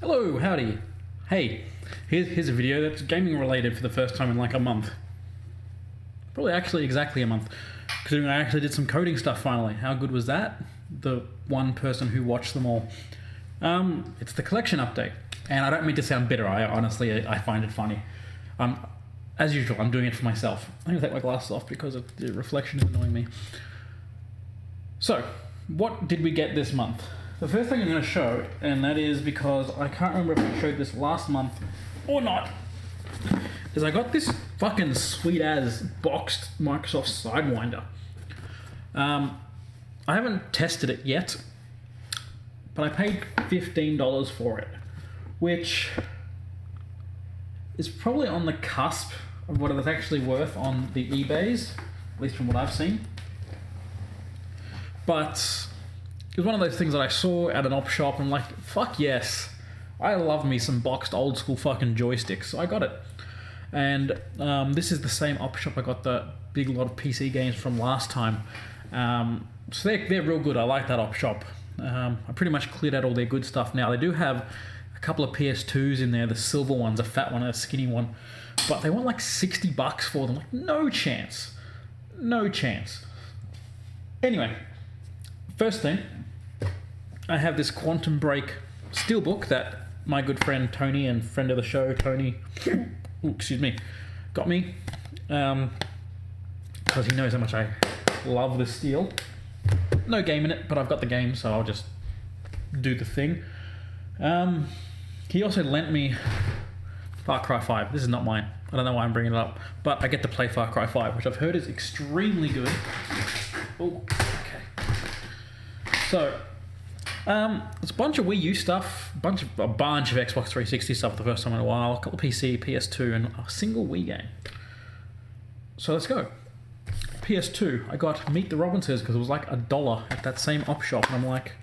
Hello, howdy. Hey, here's a video that's gaming related for the first time in like a month. Probably actually exactly a month. Considering I actually did some coding stuff finally. How good was that? The one person who watched them all. It's the collection update. And I don't mean to sound bitter, I find it funny. As usual, I'm doing it for myself. I'm going to take my glasses off because the reflection is annoying me. So, what did we get this month? The first thing I'm going to show, and that is because I can't remember if I showed this last month or not, is I got this fucking sweet ass boxed Microsoft Sidewinder. I haven't tested it yet, but I paid $15 for it, which is probably on the cusp of what it's actually worth on the eBays, at least from what I've seen. But it was one of those things that I saw at an op shop and I'm like, fuck yes, I love me some boxed old school fucking joysticks, so I got it. And this is the same op shop I got the big lot of PC games from last time. So they're real good. I like that op shop. I pretty much cleared out all their good stuff now. They do have a couple of PS2s in there, the silver ones, a fat one and a skinny one, but they want like $60 for them. Like, no chance. No chance. Anyway, first thing, I have this Quantum Break steelbook that my good friend Tony and friend of the show, Tony, got me. Because he knows how much I love this steel. No game in it, but I've got the game, so I'll just do the thing. He also lent me Far Cry 5. This is not mine. I don't know why I'm bringing it up, but I get to play Far Cry 5, which I've heard is extremely good. Oh, okay. So, it's a bunch of Wii U stuff, a bunch of Xbox 360 stuff for the first time in a while, a couple of PC, PS2, and a single Wii game. So let's go. PS2, I got Meet the Robinsons because it was like $1 at that same op shop, and I'm like,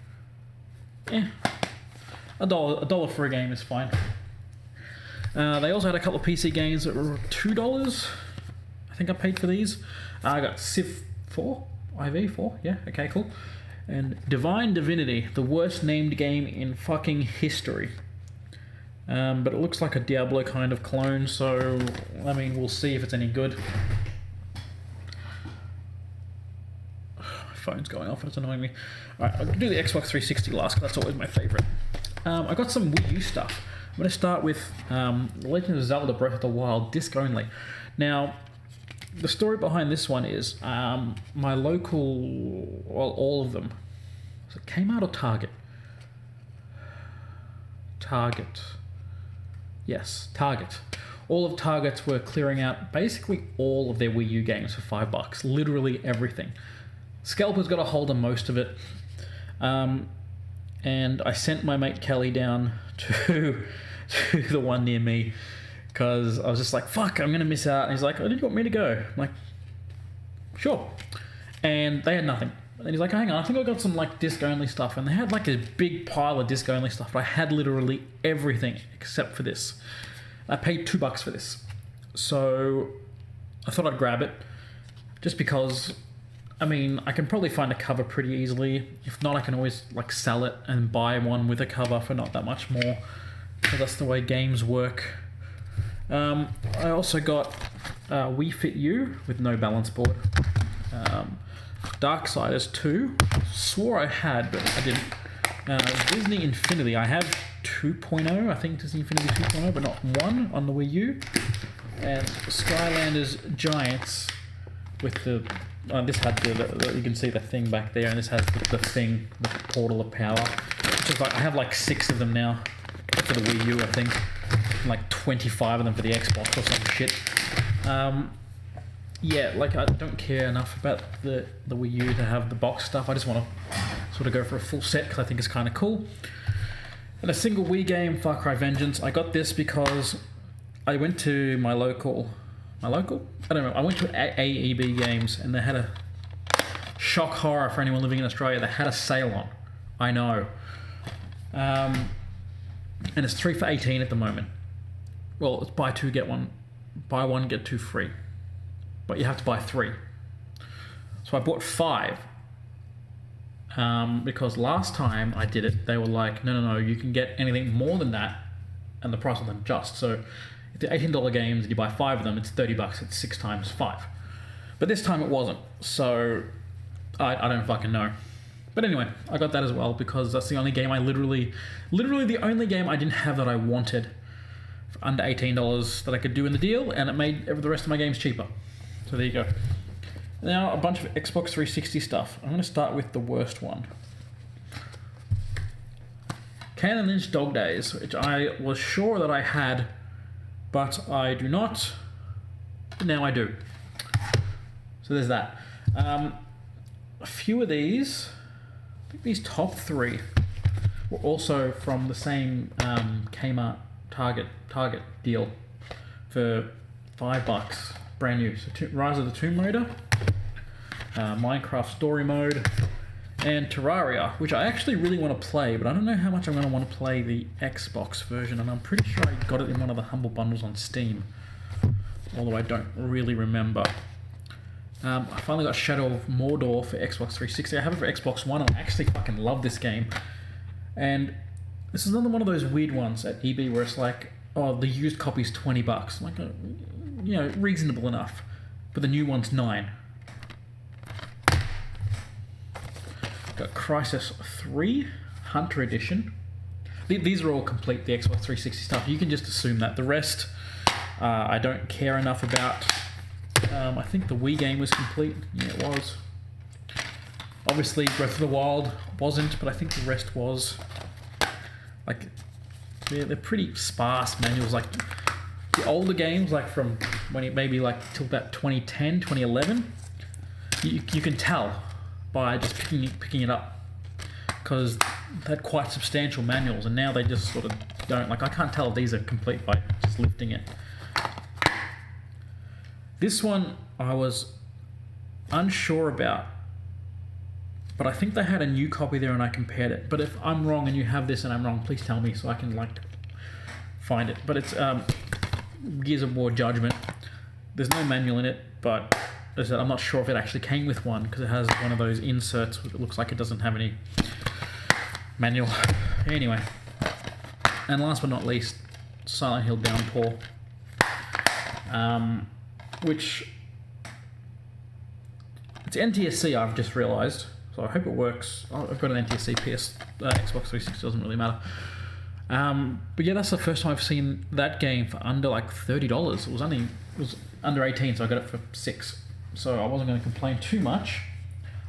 $1 for a game is fine. They also had a couple of PC games that were $2. I think I paid for these. I got Civ 4, IV4, yeah, okay, cool. And Divine Divinity, the worst named game in fucking history. But it looks like a Diablo kind of clone, so, I mean, we'll see if it's any good. My phone's going off and it's annoying me. Alright, I'll do the Xbox 360 last, because that's always my favourite. I got some Wii U stuff. I'm going to start with Legend of Zelda Breath of the Wild, disc only. Now, the story behind this one is my local, well, all of them. Was it Kmart or Target? Target. Yes, Target. All of Targets were clearing out basically all of their Wii U games for $5. Literally everything. Scalper's got a hold of most of it. And I sent my mate Kelly down to the one near me because I was just like, fuck, I'm going to miss out. And he's like, oh, did you want me to go? I'm like, sure. And they had nothing. And he's like, hang on, I think I got some like disc-only stuff. And they had like a big pile of disc-only stuff. But I had literally everything except for this. I paid $2 for this. So I thought I'd grab it just because, I mean, I can probably find a cover pretty easily. If not, I can always like sell it and buy one with a cover for not that much more. Because that's the way games work. I also got Wii Fit U with no balance board. Darksiders 2. Swore I had, but I didn't. Disney Infinity. I have 2.0. I think Disney Infinity 2.0, but not 1 on the Wii U. And Skylanders Giants with the... this had the you can see the thing back there, and this has the thing, the portal of power. Which is like, I have like 6 of them now. For the Wii U, I think. Like 25 of them for the Xbox or some shit. Yeah, like I don't care enough about the Wii U to have the box stuff. I just want to sort of go for a full set because I think it's kind of cool. And a single Wii game, Far Cry Vengeance. I got this because I went to my local? I don't know. I went to AEB Games and they had a shock horror for anyone living in Australia. They had a sale on. I know. And it's 3 for $18 at the moment. Well, it's buy 2 get 1, buy 1 get 2 free, but you have to buy 3. So I bought 5, because last time I did it, they were like, no, you can get anything more than that, and the price will then adjust. So if they're $18 games and you buy 5 of them, it's $30. It's 6 times 5. But this time it wasn't, so I don't fucking know. But anyway, I got that as well because that's the only game I literally the only game I didn't have that I wanted for under $18 that I could do in the deal, and it made the rest of my games cheaper. So there you go. Now a bunch of Xbox 360 stuff. I'm going to start with the worst one. Cannon Lynch Dog Days, which I was sure that I had, but I do not. Now I do. So there's that. A few of these, I think these top 3 were also from the same Kmart Target deal for $5, brand new. So Rise of the Tomb Raider, Minecraft Story Mode, and Terraria, which I actually really want to play, but I don't know how much I'm going to want to play the Xbox version, and I'm pretty sure I got it in one of the Humble Bundles on Steam, although I don't really remember. I finally got Shadow of Mordor for Xbox 360. I have it for Xbox One. I actually fucking love this game. And this is another one of those weird ones at EB where it's like, oh, the used copy's $20. Like, you know, reasonable enough. But the new one's $9. Got Crysis 3 Hunter Edition. These are all complete, the Xbox 360 stuff. You can just assume that. The rest, I don't care enough about. I think the Wii game was complete. Yeah, it was. Obviously, Breath of the Wild wasn't, but I think the rest was. Like, they're pretty sparse manuals. Like, the older games, like from when it maybe like till about 2010, 2011, you can tell by just picking it up, because they had quite substantial manuals, and now they just sort of don't. Like, I can't tell if these are complete by just lifting it. This one I was unsure about, but I think they had a new copy there and I compared it. But if I'm wrong and you have this and I'm wrong, please tell me so I can like find it. But it's Gears of War Judgment. There's no manual in it, but as I said, I'm not sure if it actually came with one because it has one of those inserts. It looks like it doesn't have any manual. Anyway, and last but not least, Silent Hill Downpour. Which it's NTSC, I've just realised, so I hope it works. I've got an NTSC Xbox 360, doesn't really matter. But yeah, that's the first time I've seen that game for under like $30. It was under 18, so I got it for 6. So I wasn't going to complain too much.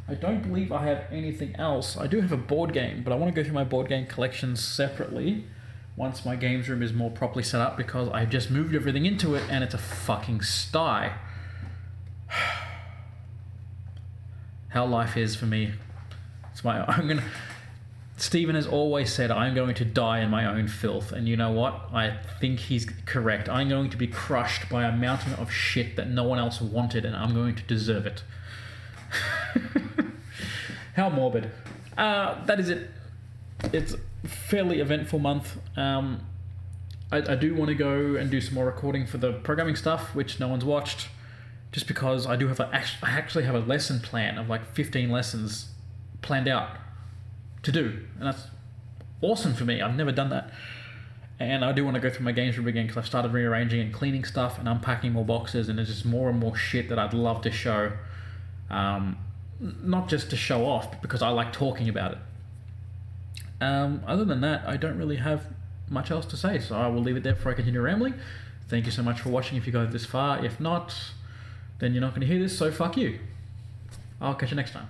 I don't believe I have anything else. I do have a board game, but I want to go through my board game collections separately once my games room is more properly set up, because I've just moved everything into it and it's a fucking sty. How life is for me. Stephen has always said I'm going to die in my own filth, and you know what? I think he's correct. I'm going to be crushed by a mountain of shit that no one else wanted, and I'm going to deserve it. How morbid. That is it. It's a fairly eventful month. I do want to go and do some more recording for the programming stuff, which no one's watched, just because I actually have a lesson plan of like 15 lessons planned out to do, and that's awesome for me. I've never done that, and I do want to go through my games room again because I've started rearranging and cleaning stuff and unpacking more boxes, and there's just more and more shit that I'd love to show, not just to show off, but because I like talking about it. Other than that, I don't really have much else to say, so I will leave it there before I continue rambling. Thank you so much for watching if you got this far. If not, then you're not going to hear this, so fuck you. I'll catch you next time.